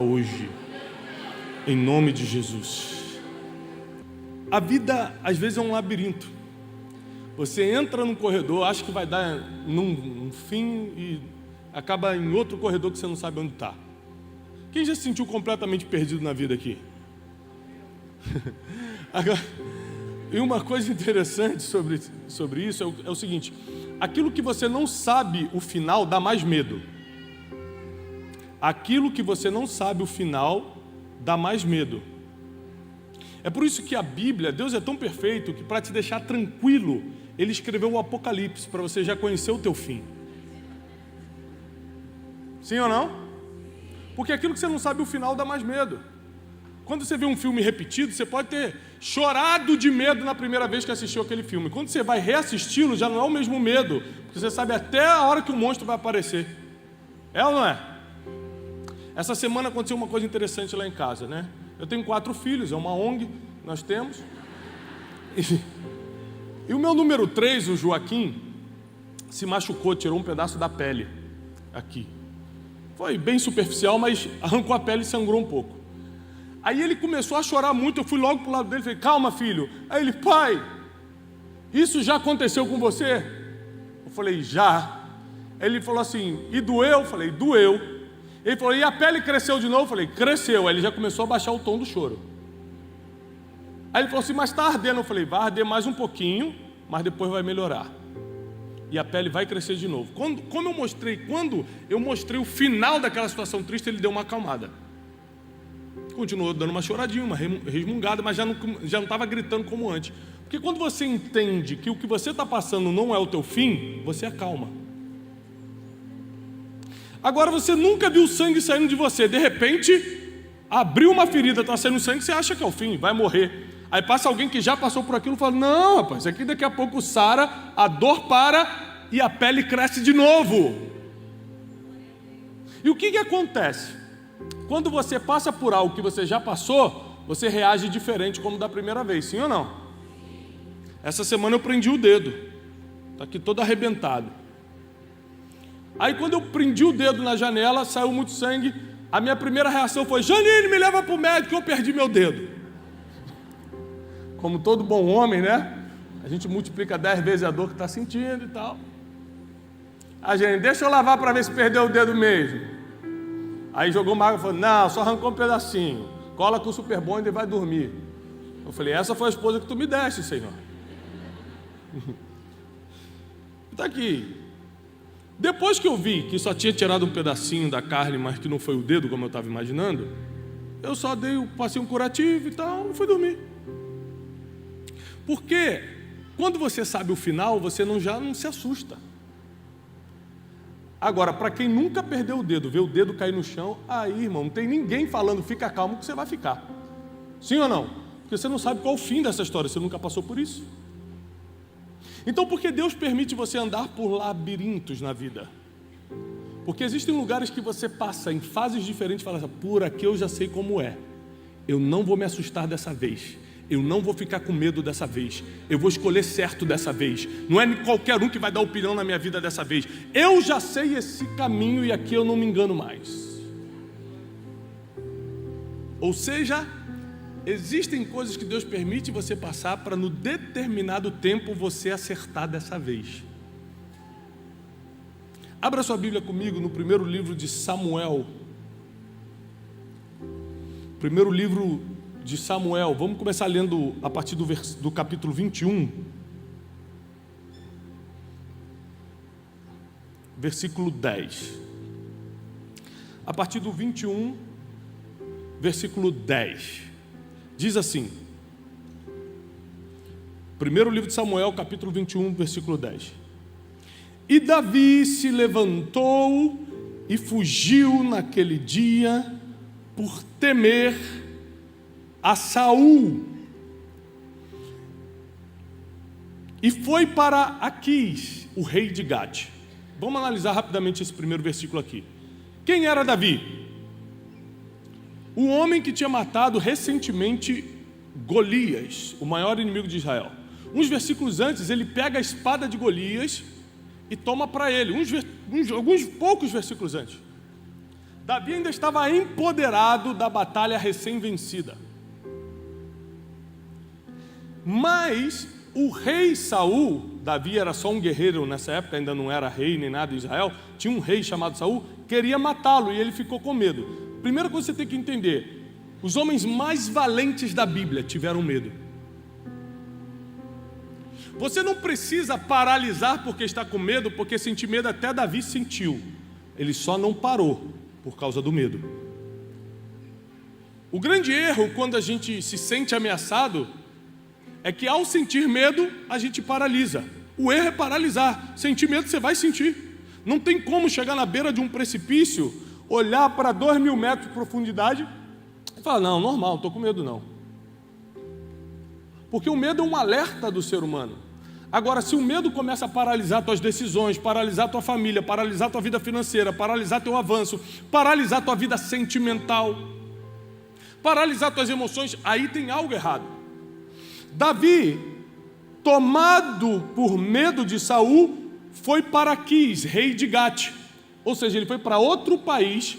hoje, em nome de Jesus. A vida às vezes é um labirinto. Você entra num corredor, acha que vai dar num fim e acaba em outro corredor que você não sabe onde está. Quem já se sentiu completamente perdido na vida aqui? Agora, e uma coisa interessante sobre isso é o seguinte: aquilo que você não sabe o final dá mais medo. Aquilo que você não sabe o final dá mais medo. É por isso que a Bíblia, Deus é tão perfeito que para te deixar tranquilo, Ele escreveu o Apocalipse, para você já conhecer o teu fim. Sim ou não? Porque aquilo que você não sabe o final dá mais medo. Quando você vê um filme repetido, você pode ter chorado de medo na primeira vez que assistiu aquele filme. Quando você vai reassisti-lo, já não é o mesmo medo, porque você sabe até a hora que o monstro vai aparecer. É ou não é? Essa semana aconteceu uma coisa interessante lá em casa, né? Eu tenho 4 filhos, é uma ONG, nós temos. E o meu número 3, o Joaquim, se machucou, tirou um pedaço da pele aqui. Foi bem superficial, mas arrancou a pele e sangrou um pouco. Aí ele começou a chorar muito, eu fui logo pro lado dele e falei: calma, filho. Aí ele: pai, isso já aconteceu com você? Eu falei: já. Aí ele falou assim: e doeu? Eu falei: doeu. Ele falou: e a pele cresceu de novo? Eu falei: cresceu. Aí ele já começou a baixar o tom do choro. Aí ele falou assim: mas está ardendo? Eu falei: vai arder mais um pouquinho, mas depois vai melhorar. E a pele vai crescer de novo. Quando eu mostrei o final daquela situação triste, ele deu uma acalmada. Continuou dando uma choradinha, uma resmungada, mas já não estava gritando como antes. Porque quando você entende que o que você está passando não é o teu fim, você acalma. Agora você nunca viu sangue saindo de você. De repente, abriu uma ferida, está saindo sangue, você acha que é o fim, vai morrer. Aí passa alguém que já passou por aquilo e fala: não, rapaz, isso aqui daqui a pouco sara, a dor para e a pele cresce de novo. E o que acontece? Quando você passa por algo que você já passou, você reage diferente como da primeira vez, sim ou não? Essa semana eu prendi o dedo, está aqui todo arrebentado. Aí quando eu prendi o dedo na janela, saiu muito sangue. A minha primeira reação foi: Janine, me leva para o médico, eu perdi meu dedo. Como todo bom homem, né? A gente multiplica 10 vezes a dor que está sentindo e tal. A gente: deixa eu lavar para ver se perdeu o dedo mesmo. Aí jogou uma água e falou: não, só arrancou um pedacinho. Cola com o Super Bond e vai dormir. Eu falei: essa foi a esposa que tu me deste, Senhor. Está aqui. Depois que eu vi que só tinha tirado um pedacinho da carne, mas que não foi o dedo, como eu estava imaginando, eu só passei um curativo e tal, e fui dormir. Porque quando você sabe o final, você já não se assusta. Agora, para quem nunca perdeu o dedo, vê o dedo cair no chão, aí, irmão, não tem ninguém falando: fica calmo que você vai ficar. Sim ou não? Porque você não sabe qual é o fim dessa história, você nunca passou por isso. Então, por que Deus permite você andar por labirintos na vida? Porque existem lugares que você passa em fases diferentes e fala assim: por aqui eu já sei como é. Eu não vou me assustar dessa vez. Eu não vou ficar com medo dessa vez. Eu vou escolher certo dessa vez. Não é qualquer um que vai dar opinião na minha vida dessa vez. Eu já sei esse caminho e aqui eu não me engano mais. Ou seja, existem coisas que Deus permite você passar para no determinado tempo você acertar dessa vez. Abra sua Bíblia comigo no primeiro livro de Samuel. Primeiro livro de Samuel. Vamos começar lendo a partir do capítulo 21. Versículo 10. A partir do 21, versículo 10. Diz assim: primeiro livro de Samuel, capítulo 21, versículo 10. E Davi se levantou e fugiu naquele dia por temer a Saul. E foi para Aquis, o rei de Gade. Vamos analisar rapidamente esse primeiro versículo aqui. Quem era Davi? O homem que tinha matado recentemente Golias, o maior inimigo de Israel. Uns versículos antes, ele pega a espada de Golias e toma para ele. Alguns poucos versículos antes. Davi ainda estava empoderado da batalha recém-vencida. Mas o rei Saul, Davi era só um guerreiro nessa época, ainda não era rei nem nada em Israel, tinha um rei chamado Saul, queria matá-lo e ele ficou com medo. Primeira coisa que você tem que entender, os homens mais valentes da Bíblia tiveram medo. Você não precisa paralisar porque está com medo, porque sentir medo até Davi sentiu. Ele só não parou por causa do medo. O grande erro quando a gente se sente ameaçado é que ao sentir medo a gente paralisa. O erro é paralisar. Sentir medo você vai sentir. Não tem como chegar na beira de um precipício, olhar para 2.000 metros de profundidade e falar, não, normal, não estou com medo não. Porque o medo é um alerta do ser humano. Agora, se o medo começa a paralisar tuas decisões, paralisar tua família, paralisar tua vida financeira, paralisar teu avanço, paralisar tua vida sentimental, paralisar tuas emoções, aí tem algo errado. Davi, tomado por medo de Saul, foi para Quis, rei de Gate. Ou seja, ele foi para outro país,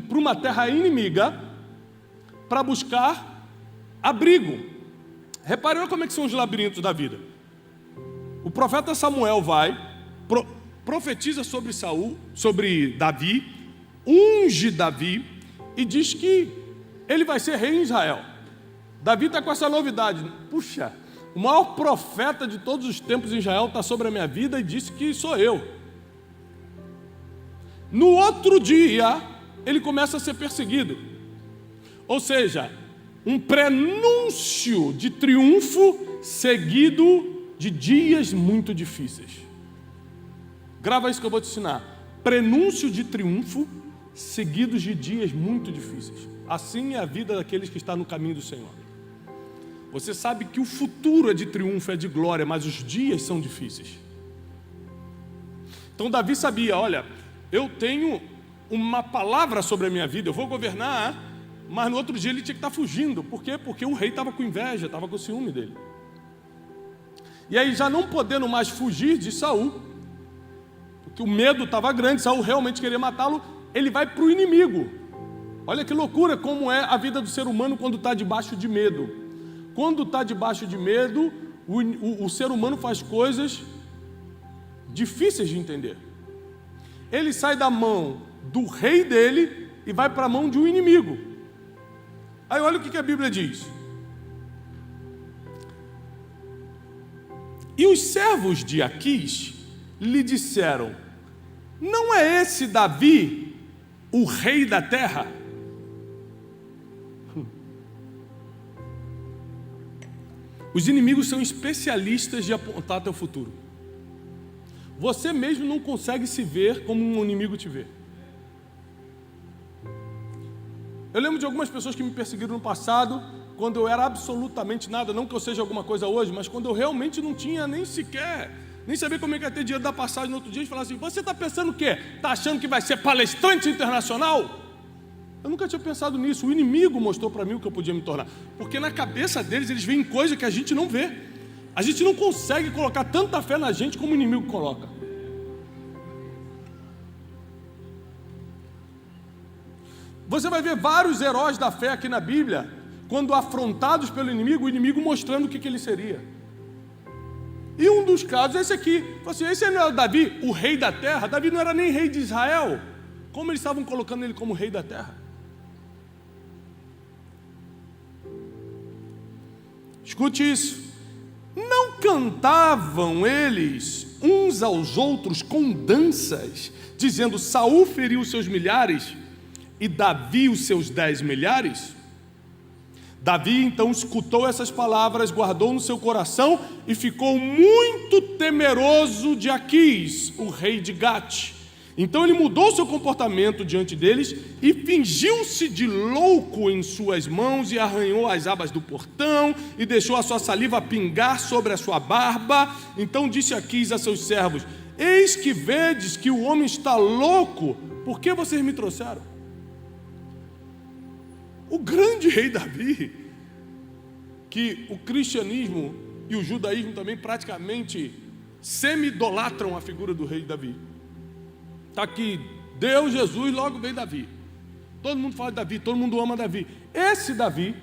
para uma terra inimiga, para buscar abrigo. Repare como é que são os labirintos da vida. O profeta Samuel vai, profetiza sobre Saul, sobre Davi, unge Davi e diz que ele vai ser rei em Israel. Davi está com essa novidade. Puxa, o maior profeta de todos os tempos em Israel está sobre a minha vida e disse que sou eu. No outro dia, ele começa a ser perseguido. Ou seja, um prenúncio de triunfo seguido de dias muito difíceis. Grava isso que eu vou te ensinar. Prenúncio de triunfo seguidos de dias muito difíceis. Assim é a vida daqueles que estão no caminho do Senhor. Você sabe que o futuro é de triunfo, é de glória, mas os dias são difíceis. Então Davi sabia, olha, eu tenho uma palavra sobre a minha vida, eu vou governar, mas no outro dia ele tinha que estar fugindo. Por quê? Porque o rei estava com inveja, estava com ciúme dele. E aí, já não podendo mais fugir de Saul, porque o medo estava grande, Saul realmente queria matá-lo, ele vai para o inimigo. Olha que loucura como é a vida do ser humano quando está debaixo de medo. Quando está debaixo de medo, o ser humano faz coisas difíceis de entender. Ele sai da mão do rei dele e vai para a mão de um inimigo. Aí olha o que a Bíblia diz. E os servos de Aquis lhe disseram, não é esse Davi o rei da terra? Os inimigos são especialistas de apontar teu futuro. Você mesmo não consegue se ver como um inimigo te vê. Eu lembro de algumas pessoas que me perseguiram no passado, quando eu era absolutamente nada, não que eu seja alguma coisa hoje, mas quando eu realmente não tinha nem sequer, nem sabia como é que ia ter dinheiro da passagem no outro dia, e falar assim, você está pensando o quê? Está achando que vai ser palestrante internacional? Eu nunca tinha pensado nisso. O inimigo mostrou para mim o que eu podia me tornar, porque na cabeça deles, eles veem coisa que a gente não vê. A gente não consegue colocar tanta fé na gente como o inimigo coloca. Você vai ver vários heróis da fé aqui na Bíblia, quando afrontados pelo inimigo, o inimigo mostrando o que ele seria. E um dos casos é esse aqui. Assim, esse não é o Davi, o rei da terra. Davi não era nem rei de Israel. Como eles estavam colocando ele como rei da terra? Escute isso. Não cantavam eles uns aos outros com danças, dizendo, Saul feriu os seus milhares e Davi os seus 10 milhares? Davi então escutou essas palavras, guardou no seu coração e ficou muito temeroso de Aquis, o rei de Gate. Então ele mudou seu comportamento diante deles e fingiu-se de louco em suas mãos e arranhou as abas do portão e deixou a sua saliva pingar sobre a sua barba. Então disse Aquis a seus servos, eis que vedes que o homem está louco, por que vocês me trouxeram? O grande rei Davi, que o cristianismo e o judaísmo também praticamente semi-idolatram a figura do rei Davi. Está aqui Deus, Jesus, logo veio Davi. Todo mundo fala de Davi, todo mundo ama Davi. Esse Davi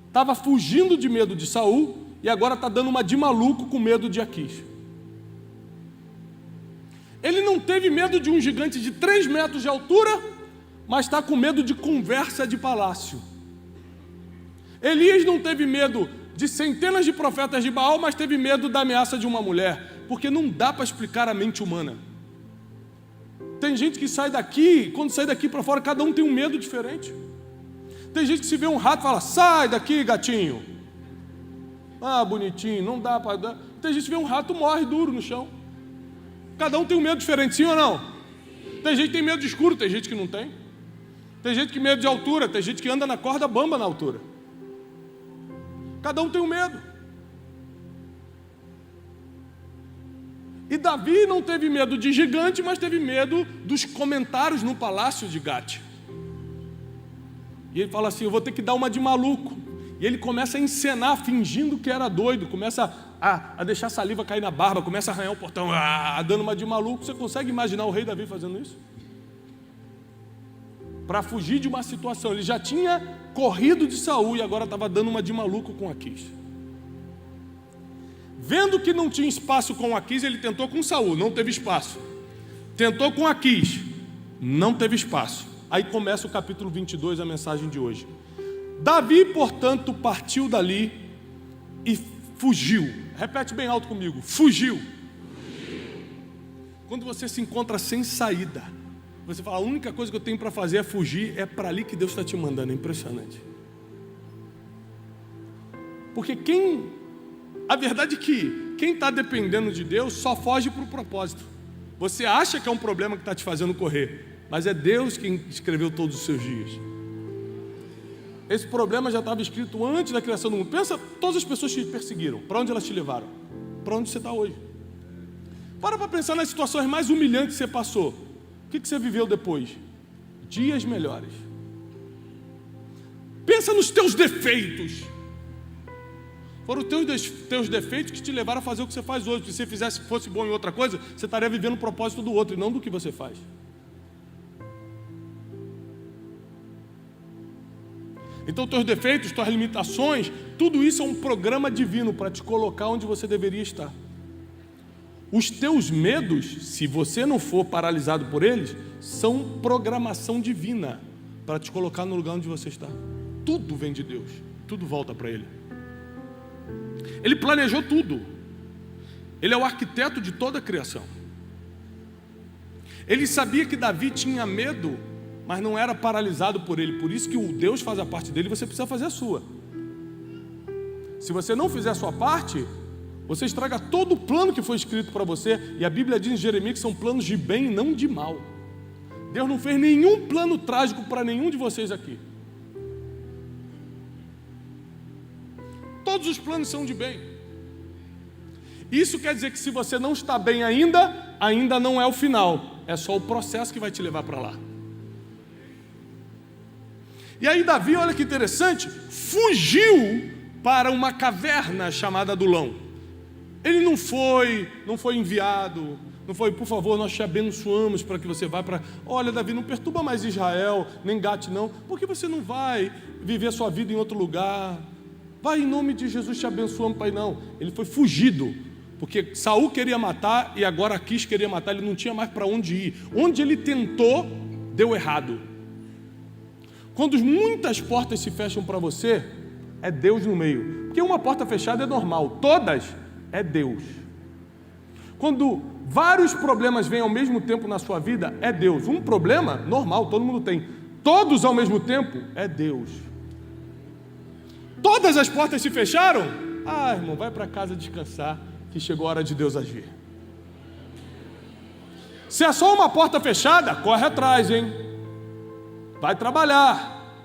estava fugindo de medo de Saul e agora está dando uma de maluco com medo de Aquis. Ele não teve medo de um gigante de 3 metros de altura, mas está com medo de conversa de palácio. Elias não teve medo de centenas de profetas de Baal, mas teve medo da ameaça de uma mulher, porque não dá para explicar a mente humana. Tem gente que sai daqui, quando sai daqui para fora, cada um tem um medo diferente. Tem gente que se vê um rato e fala, sai daqui, gatinho. Ah, bonitinho, não dá para dar. Tem gente que vê um rato e morre duro no chão. Cada um tem um medo diferente, sim ou não? Tem gente que tem medo de escuro, tem gente que não tem. Tem gente que tem medo de altura, tem gente que anda na corda bamba na altura. Cada um tem um medo. E Davi não teve medo de gigante, mas teve medo dos comentários no palácio de Gate. E ele fala assim, eu vou ter que dar uma de maluco. E ele começa a encenar, fingindo que era doido, começa a deixar a saliva cair na barba, começa a arranhar o portão, dando uma de maluco. Você consegue imaginar o rei Davi fazendo isso? Para fugir de uma situação. Ele já tinha corrido de Saul e agora estava dando uma de maluco com Aquis. Vendo que não tinha espaço com Aquis, ele tentou com Saul, não teve espaço. Tentou com Aquis, não teve espaço. Aí começa o capítulo 22, a mensagem de hoje. Davi, portanto, partiu dali e fugiu. Repete bem alto comigo, fugiu. Quando você se encontra sem saída, você fala, a única coisa que eu tenho para fazer é fugir, é para ali que Deus está te mandando, é impressionante. Porque a verdade é que quem está dependendo de Deus só foge para o propósito. Você acha que é um problema que está te fazendo correr, mas é Deus quem escreveu todos os seus dias. Esse problema já estava escrito antes da criação do mundo. Pensa, todas as pessoas que te perseguiram, para onde elas te levaram? Para onde você está hoje? Para pensar nas situações mais humilhantes que você passou. O que você viveu depois? Dias melhores. Pensa nos teus defeitos. Foram os teus defeitos que te levaram a fazer o que você faz hoje. Se você fosse bom em outra coisa, você estaria vivendo o propósito do outro e não do que você faz. Então, teus defeitos, tuas limitações, tudo isso é um programa divino para te colocar onde você deveria estar. Os teus medos, se você não for paralisado por eles, são programação divina para te colocar no lugar onde você está. Tudo vem de Deus, tudo volta para Ele. Ele planejou tudo. Ele é o arquiteto de toda a criação. Ele sabia que Davi tinha medo, mas não era paralisado por ele. Por isso que o Deus faz a parte dele, você precisa fazer a sua. Se você não fizer a sua parte, você estraga todo o plano que foi escrito para você. E a Bíblia diz em Jeremias que são planos de bem e não de mal. Deus não fez nenhum plano trágico para nenhum de vocês aqui. Todos os planos são de bem. Isso quer dizer que se você não está bem ainda não é o final. É só o processo que vai te levar para lá. E aí Davi, olha que interessante, fugiu para uma caverna chamada Adulão. Ele não foi enviado, não foi, por favor, nós te abençoamos para que você vá para... Olha, Davi, não perturba mais Israel, nem Gate não, porque você não vai viver a sua vida em outro lugar. Vai em nome de Jesus, te abençoamos, Pai. Não, ele foi fugido, porque Saul queria matar e agora Aquis queria matar, ele não tinha mais para onde ir. Onde ele tentou, deu errado. Quando muitas portas se fecham para você, é Deus no meio. Porque uma porta fechada é normal, todas é Deus. Quando vários problemas vêm ao mesmo tempo na sua vida, é Deus. Um problema, normal, todo mundo tem. Todos ao mesmo tempo, é Deus. Todas as portas se fecharam? Ah, irmão, vai para casa descansar, que chegou a hora de Deus agir. Se é só uma porta fechada, corre atrás, hein? Vai trabalhar,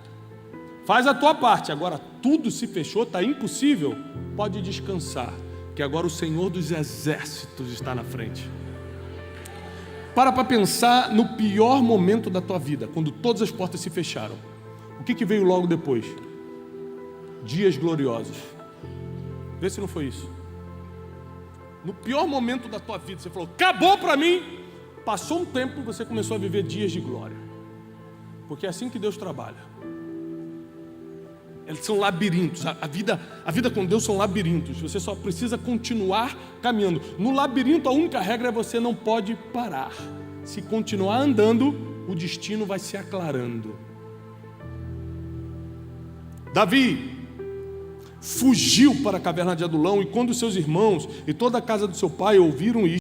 faz a tua parte. Agora tudo se fechou, está impossível, pode descansar, que agora o Senhor dos Exércitos está na frente. Para pensar no pior momento da tua vida, quando todas as portas se fecharam. O que veio logo depois? Dias gloriosos. Vê se não foi isso. No pior momento da tua vida, você falou, acabou para mim. Passou um tempo, você começou a viver dias de glória. Porque é assim que Deus trabalha. Eles são labirintos. A vida com Deus são labirintos. Você só precisa continuar caminhando. No labirinto, a única regra é você não pode parar. Se continuar andando, o destino vai se aclarando. Davi fugiu para a caverna de Adulão, e quando seus irmãos e toda a casa do seu pai ouviram isso,